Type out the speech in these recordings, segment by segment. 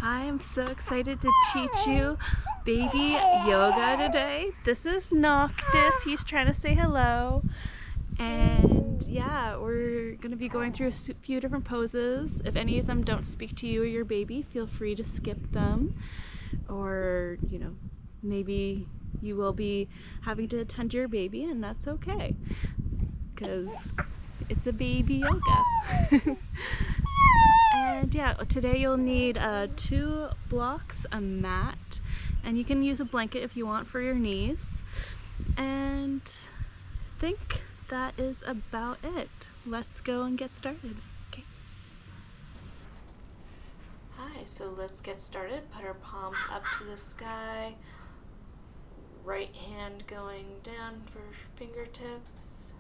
I'm so excited to teach you baby yoga today. This is Noctis. He's trying to say hello. And yeah, we're going to be going through a few different poses. If any of them don't speak to you or your baby, feel free to skip them. Or, maybe you will be having to attend to your baby, and that's okay, because it's a baby yoga. And yeah, today you'll need 2 blocks, a mat, and you can use a blanket if you want for your knees. And I think that is about it. Let's go and get started. Okay. Hi, so let's get started. Put our palms up to the sky. Right hand going down for fingertips.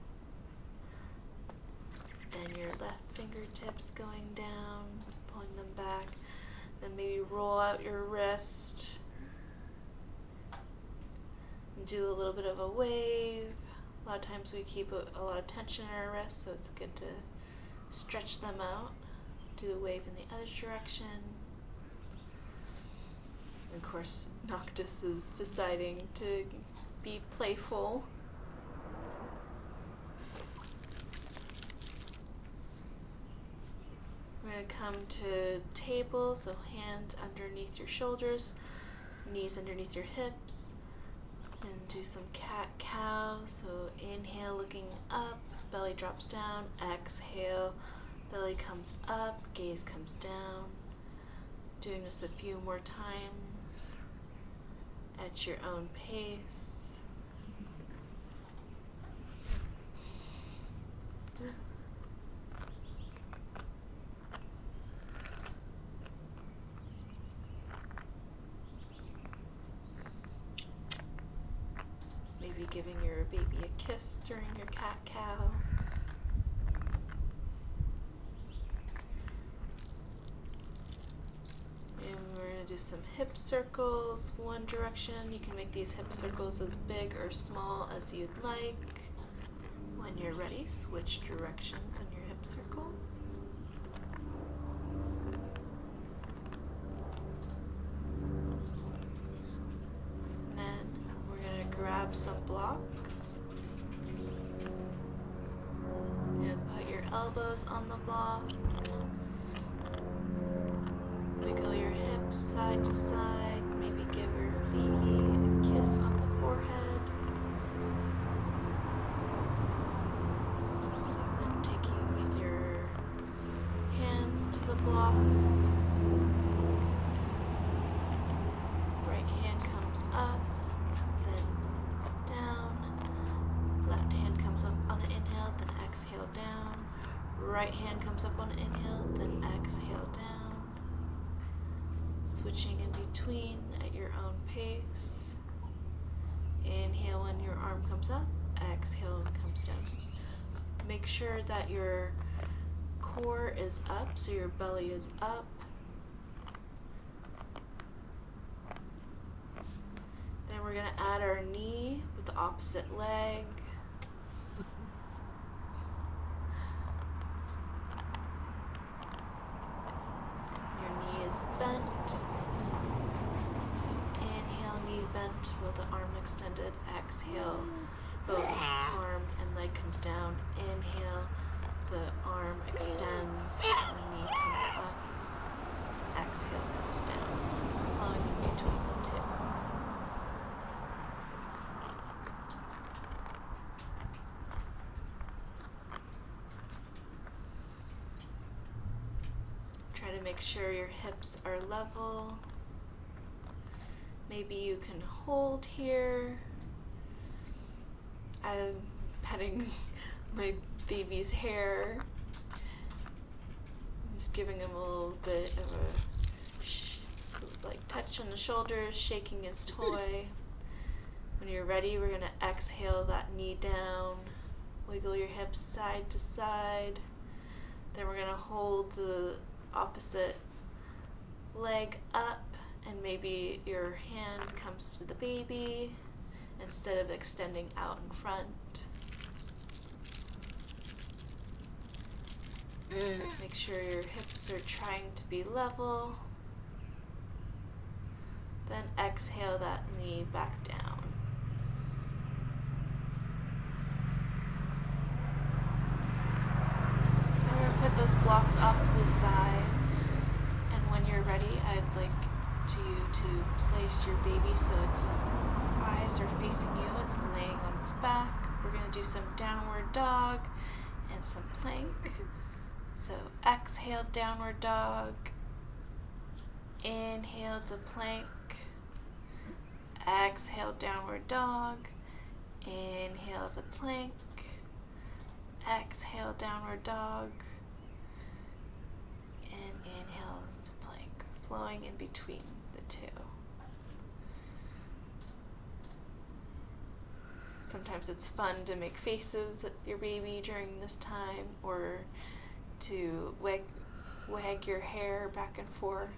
Then your left fingertips going down, pulling them back. Then maybe roll out your wrist. And do a little bit of a wave. A lot of times we keep a lot of tension in our wrists, so it's good to stretch them out. Do the wave in the other direction. And of course, Noctis is deciding to be playful. We're going to come to table, so hands underneath your shoulders, knees underneath your hips, and do some cat-cow. So inhale, looking up, belly drops down, exhale, belly comes up, gaze comes down. Doing this a few more times at your own pace. Maybe giving your baby a kiss during your cat-cow. And we're going to do some hip circles, one direction. You can make these hip circles as big or small as you'd like. When you're ready, switch directions in your hip circles. Grab some blocks and put your elbows on the block. Wiggle your hips side to side. Maybe give your baby a kiss on the forehead. And taking your hands to the blocks. Right hand comes up. On an inhale, then exhale down. Right hand comes up on an inhale, then exhale down. Switching in between at your own pace. Inhale when your arm comes up, exhale when it comes down. Make sure that your core is up, so your belly is up. Then we're going to add our knee with the opposite leg. Bent. So inhale, knee bent with the arm extended. Exhale, both arm and leg comes down. Inhale, the arm extends and the knee comes up. Exhale, comes down, flowing in between the two. Try to make sure your hips are level. Maybe you can hold here. I'm petting my baby's hair. Just giving him a little bit of a touch on the shoulders, shaking his toy. When you're ready, we're going to exhale that knee down. Wiggle your hips side to side. Then we're going to hold the opposite leg up, and maybe your hand comes to the baby instead of extending out in front. Make sure your hips are trying to be level. Then exhale that knee back down. I'm going to put those blocks off to the side, and when you're ready, I'd like you to place your baby so its eyes are facing you, it's laying on its back. We're going to do some downward dog and some plank. So exhale, downward dog. Inhale to plank. Exhale, downward dog. Inhale to plank. Exhale, downward dog. And inhale to plank, flowing in between the two. Sometimes it's fun to make faces at your baby during this time, or to wag your hair back and forth.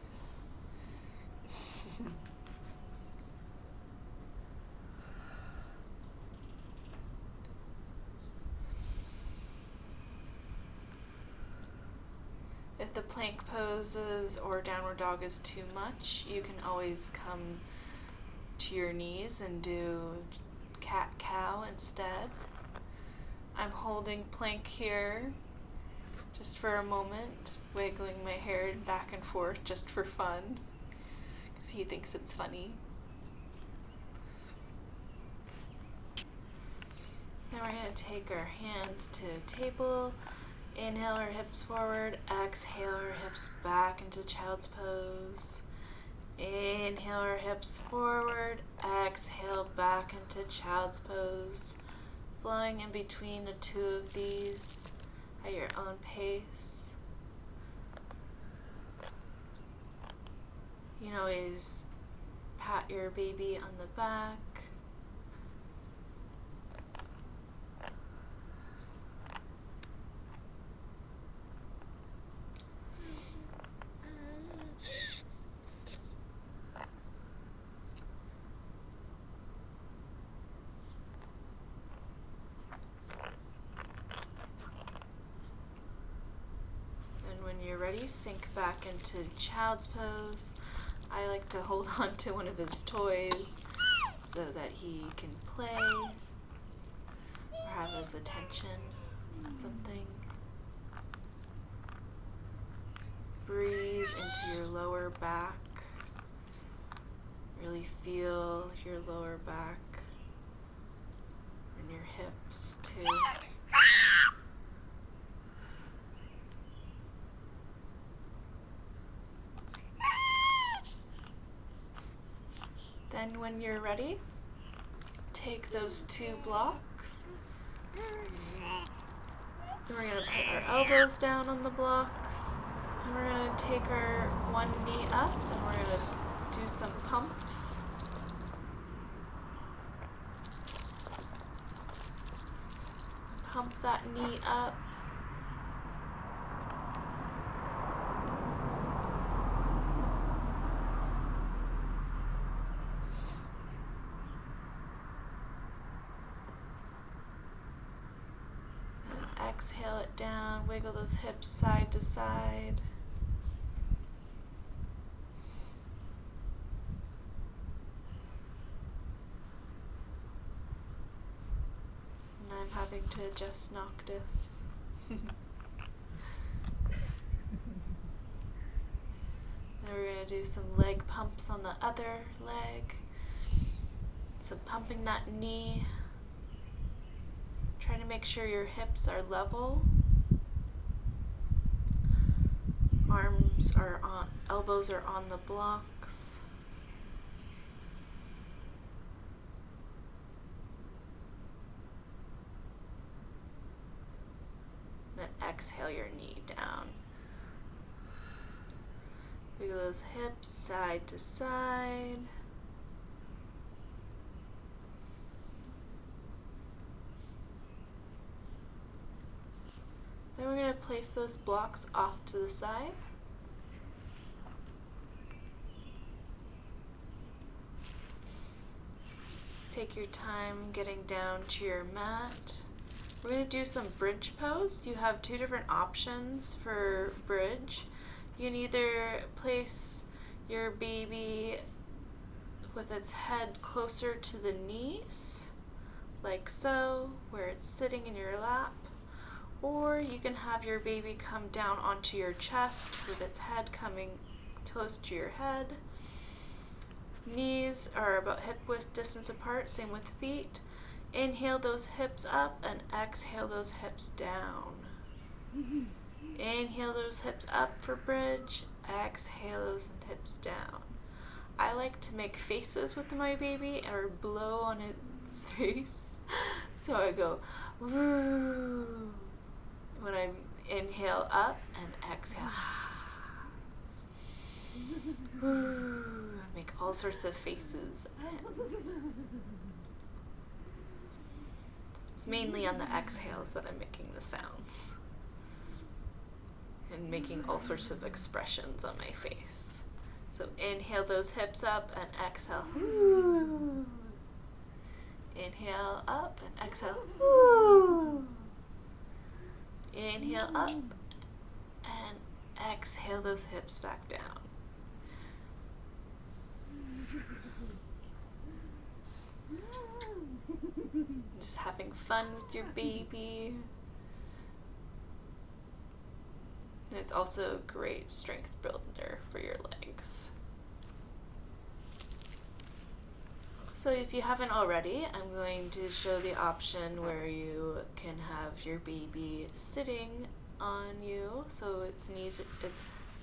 If the plank poses or downward dog is too much, you can always come to your knees and do cat-cow instead. I'm holding plank here just for a moment, wiggling my hair back and forth just for fun, because he thinks it's funny. Now we're going to take our hands to table. Inhale our hips forward, exhale our hips back into child's pose. Inhale our hips forward, exhale back into child's pose. Flowing in between the two of these at your own pace. You can always pat your baby on the back. When you're ready, sink back into child's pose. I like to hold on to one of his toys so that he can play or have his attention on something. Breathe into your lower back. Really feel your lower back and your hips too. Then when you're ready, take those two blocks. And we're going to put our elbows down on the blocks. And we're going to take our one knee up and we're going to do some pumps. Pump that knee up. Exhale it down, wiggle those hips side to side. And I'm having to adjust Noctis. Then we're going to do some leg pumps on the other leg. So pumping that knee. Trying to make sure your hips are level. Arms are on, elbows are on the blocks. Then exhale your knee down. Wiggle those hips side to side. Then we're going to place those blocks off to the side. Take your time getting down to your mat. We're going to do some bridge pose. You have two different options for bridge. You can either place your baby with its head closer to the knees, like so, where it's sitting in your lap. Or you can have your baby come down onto your chest with its head coming close to your head. Knees are about hip width distance apart, same with feet. Inhale those hips up and exhale those hips down. Inhale those hips up for bridge, exhale those hips down. I like to make faces with my baby or blow on its face. So I go, woo, when I inhale up and exhale. Woo, I make all sorts of faces. It's mainly on the exhales that I'm making the sounds and making all sorts of expressions on my face. So inhale those hips up and exhale. Woo. Inhale up and exhale. Woo. Inhale up and exhale those hips back down. Just having fun with your baby. And it's also a great strength builder for your legs. So if you haven't already, I'm going to show the option where you can have your baby sitting on you, so its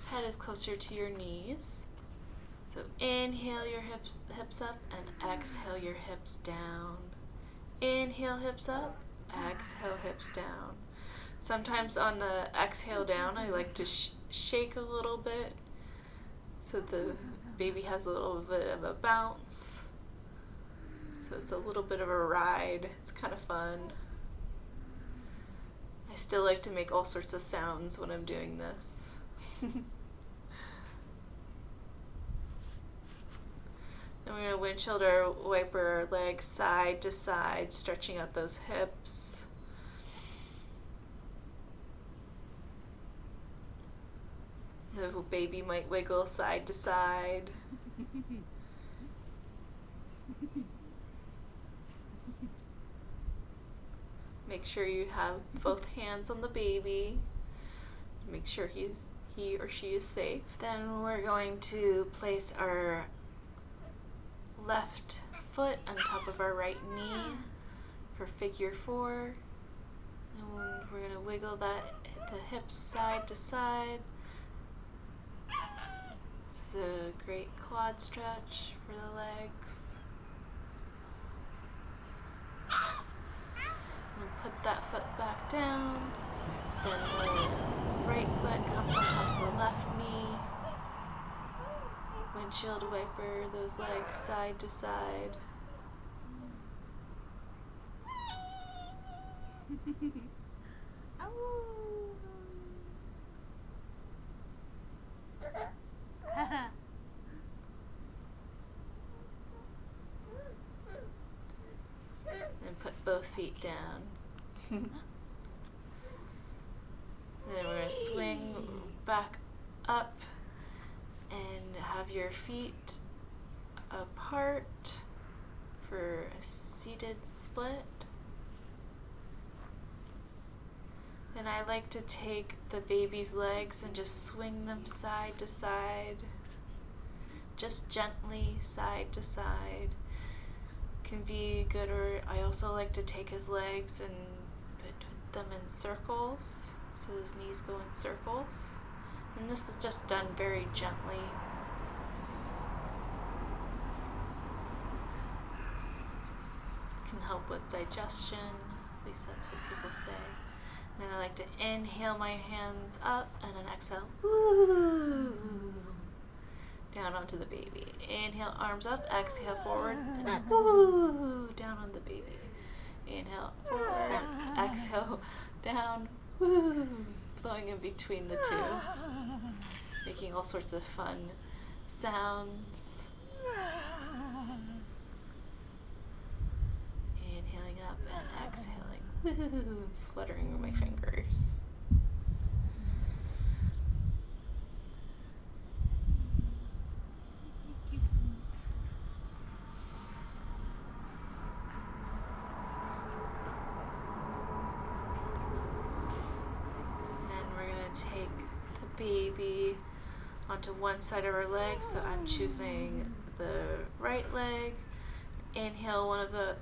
head is closer to your knees. So inhale your hips up and exhale your hips down. Inhale hips up, exhale hips down. Sometimes on the exhale down, I like to shake a little bit so the baby has a little bit of a bounce. So it's a little bit of a ride. It's kind of fun. I still like to make all sorts of sounds when I'm doing this. And we're going to windshield or wiper our legs side to side, stretching out those hips. The baby might wiggle side to side. Make sure you have both hands on the baby. Make sure he or she is safe. Then we're going to place our left foot on top of our right knee for figure 4. And we're going to wiggle the hips side to side. This is a great quad stretch for the legs. Then put that foot back down. Then the right foot comes on top of the left knee. Windshield wiper those legs side to side. And put both feet down. Then we're going to swing back up and have your feet apart for a seated split. Then I like to take the baby's legs and just swing them side to side, just gently side to side. Can be good, or I also like to take his legs and put them in circles, so his knees go in circles. And this is just done very gently. Can help with digestion, at least that's what people say. And then I like to inhale my hands up and then exhale, woo, down onto the baby. Inhale, arms up, exhale forward, and woo, down on the baby. Inhale, forward, exhale, down, woo, flowing in between the two, making all sorts of fun sounds. Inhaling up and exhaling, woo, fluttering with my fingers. to take the baby onto one side of our leg. So I'm choosing the right leg. Inhale the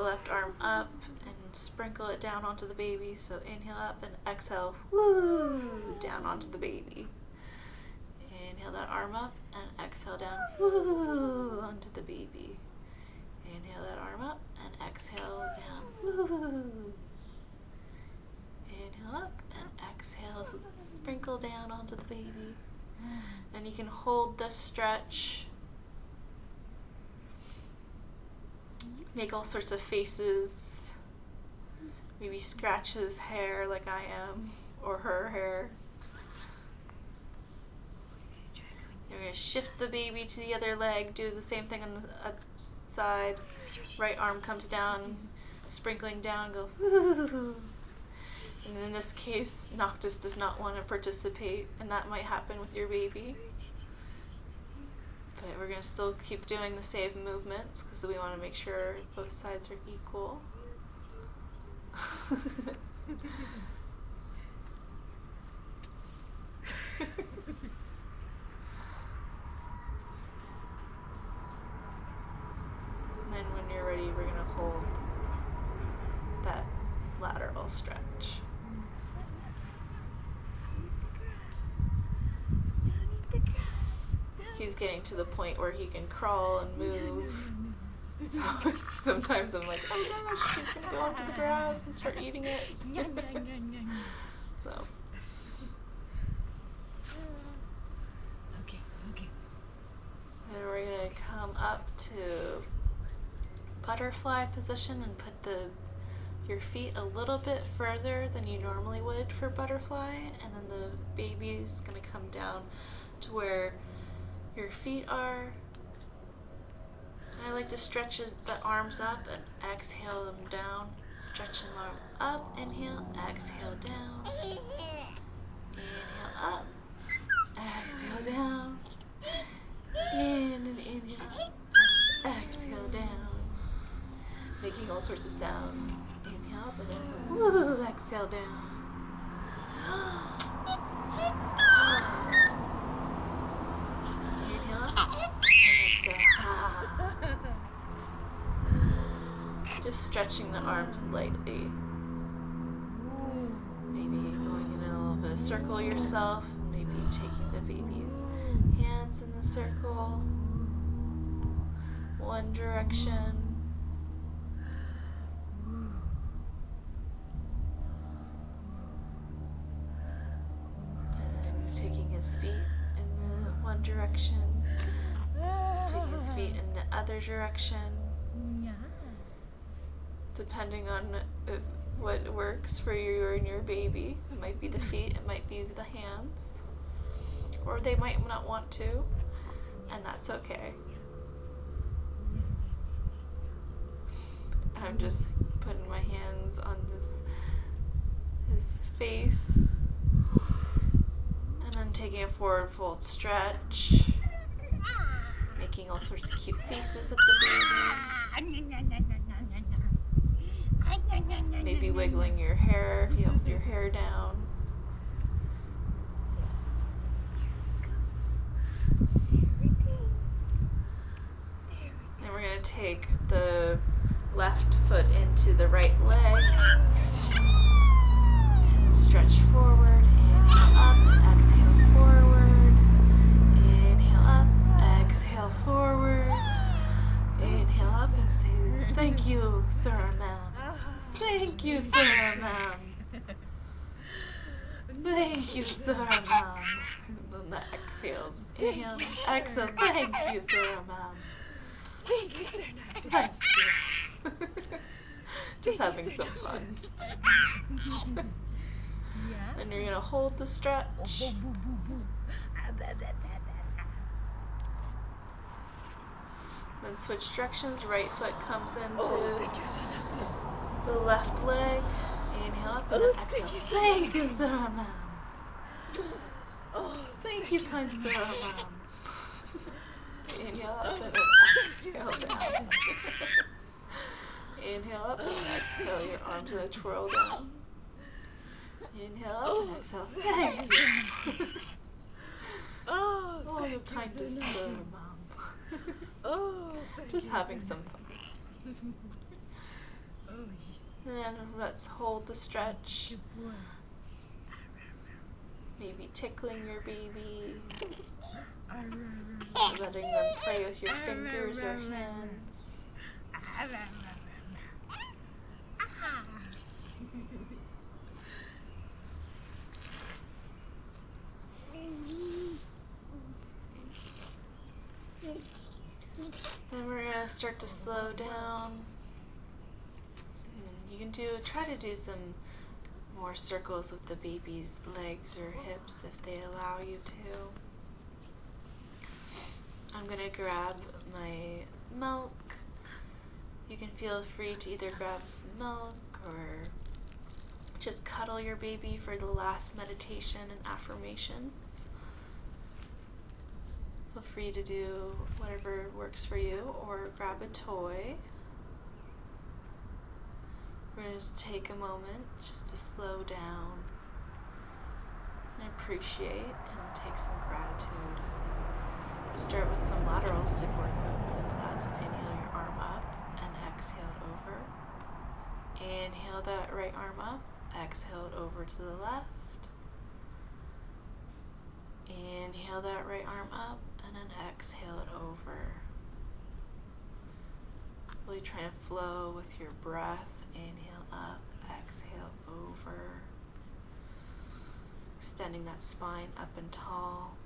left arm up and sprinkle it down onto the baby. So inhale up and exhale, woo, down onto the baby. Inhale that arm up and exhale down, woo, onto the baby. Inhale that arm up and exhale down, woo. Inhale up and exhale, sprinkle down onto the baby. And you can hold this stretch. Make all sorts of faces. Maybe scratch his hair like I am, or her hair. You're going to shift the baby to the other leg, do the same thing on the side. Right arm comes down, sprinkling down, go woo. And in this case, Noctis does not want to participate, and that might happen with your baby. But we're going to still keep doing the same movements because we want to make sure both sides are equal. And then when you're ready, we're going to hold that lateral stretch. He's getting to the point where he can crawl and move. So sometimes I'm like, oh gosh, he's gonna go onto the grass and start eating it. So. Then we're gonna come up to butterfly position and put your feet a little bit further than you normally would for butterfly, and then the baby's gonna come down to where your feet are. I like to stretch the arms up and exhale them down. Stretch them up, inhale, exhale down. Inhale up, exhale down. In and inhale, exhale down. Making all sorts of sounds. Inhale up and then woo, exhale down. Just stretching the arms lightly. Maybe going in a little bit of circle yourself. Maybe taking the baby's hands in the circle. One direction. And then taking his feet in the one direction. Taking his feet in the other direction. Depending on what works for you and your baby. It might be the feet, it might be the hands. Or they might not want to, and that's okay. I'm just putting my hands on his face. And I'm taking a forward fold stretch. Making all sorts of cute faces at the baby. Maybe wiggling your hair if you have your hair down. Then we're going to take the left foot into the right leg and stretch forward. Inhale up and exhale forward. Inhale up, exhale forward. Inhale up and say, thank you, sir, ma'am. Thank you, sir, ma'am. Thank you, sir, ma'am. And then the exhales. Inhale, exhale. Thank you, sir, ma'am. Thank you, sir, Thank you. Just having some fun. And you're gonna hold the stretch. Then switch directions. Right foot comes into the left leg. Inhale up and then exhale. Thank you, sir, ma'am. Oh, Thank you, kind sir, ma'am. Inhale up and then exhale down. Inhale up and exhale. Your arms gonna twirl down. Inhale up and exhale. Thank you. Oh, you're kind to Sir Mom. Oh, Just having some fun. And let's hold the stretch. Maybe tickling your baby. Letting them play with your fingers or hands. Then we're going to start to slow down. And you can try to do some more circles with the baby's legs or hips if they allow you to. I'm going to grab my milk. You can feel free to either grab some milk or just cuddle your baby for the last meditation and affirmations. Feel free to do whatever works for you, or grab a toy. We're going to just take a moment just to slow down and appreciate and take some gratitude. We'll start with some laterals to work up into that. So inhale your arm up and exhale it over. Inhale that right arm up, exhale it over to the left. Inhale that right arm up and then exhale it over. Really trying to flow with your breath. Inhale up, exhale over. Extending that spine up and tall.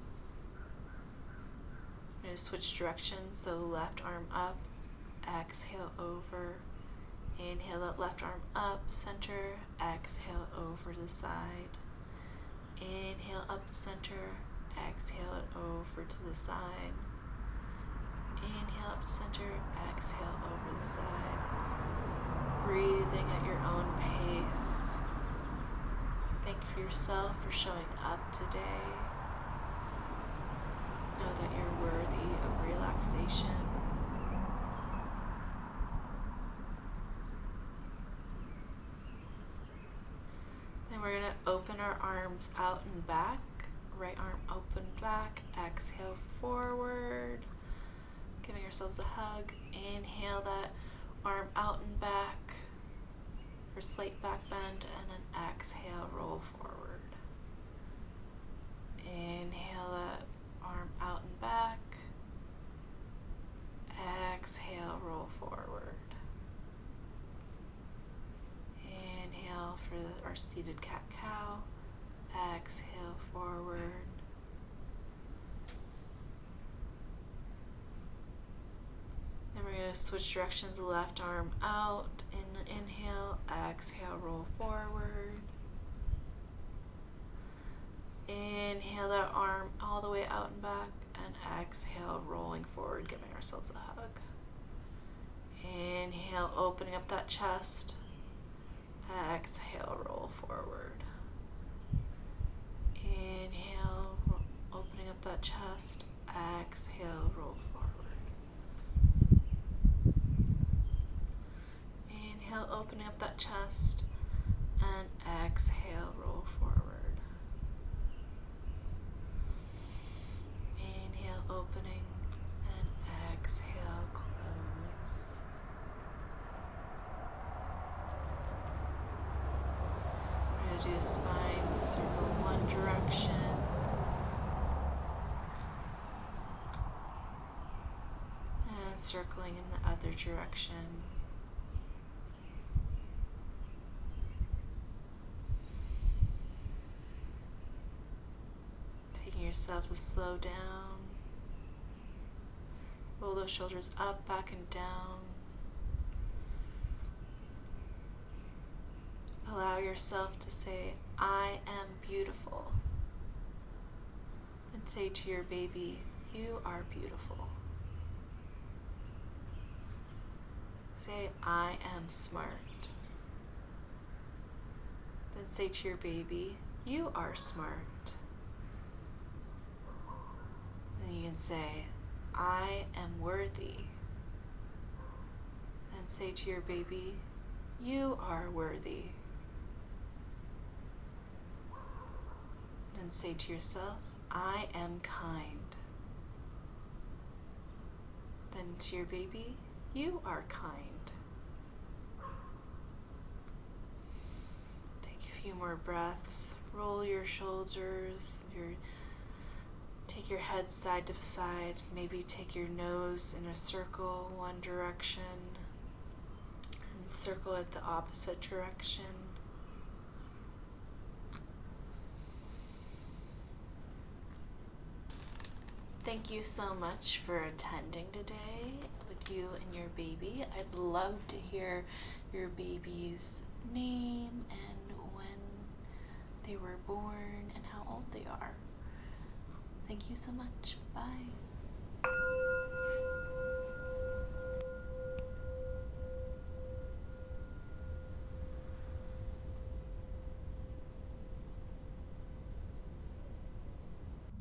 I'm going to switch directions, so left arm up, exhale over. Inhale that left arm up, center, exhale over to the side. Inhale up to center, exhale it over to the side. Inhale up to center, exhale over the side. Breathing at your own pace. Thank yourself for showing up today. Know that you're worthy of relaxation. Then we're going to open our arms out and back. Right arm open back. Exhale forward. Giving ourselves a hug. Inhale that arm out and back for slight back bend, and then exhale, roll forward. Inhale that arm out and back. Exhale, roll forward. Inhale for our seated cat-cow. Exhale, forward. Then we're going to switch directions, left arm out, inhale, exhale, roll forward. Inhale that arm all the way out and back, and exhale, rolling forward, giving ourselves a hug. Inhale, opening up that chest. Exhale, roll forward. Inhale, opening up that chest. Exhale, roll forward. Inhale, opening up that chest, and exhale, roll forward. Inhale, opening, and exhale, close. We're going to do a spine circle one direction. And circling in the other direction. Taking yourself to slow down. Roll those shoulders up, back, and down. Allow yourself to say, I am beautiful. Then say to your baby, you are beautiful. Say, I am smart. Then say to your baby, you are smart. Then you can say, I am worthy. Then say to your baby, you are worthy. and say to yourself, I am kind. Then to your baby, you are kind. Take a few more breaths. Roll your shoulders, take your head side to side. Maybe take your nose in a circle one direction and circle it the opposite direction. Thank you so much for attending today with you and your baby. I'd love to hear your baby's name and when they were born and how old they are. Thank you so much. Bye.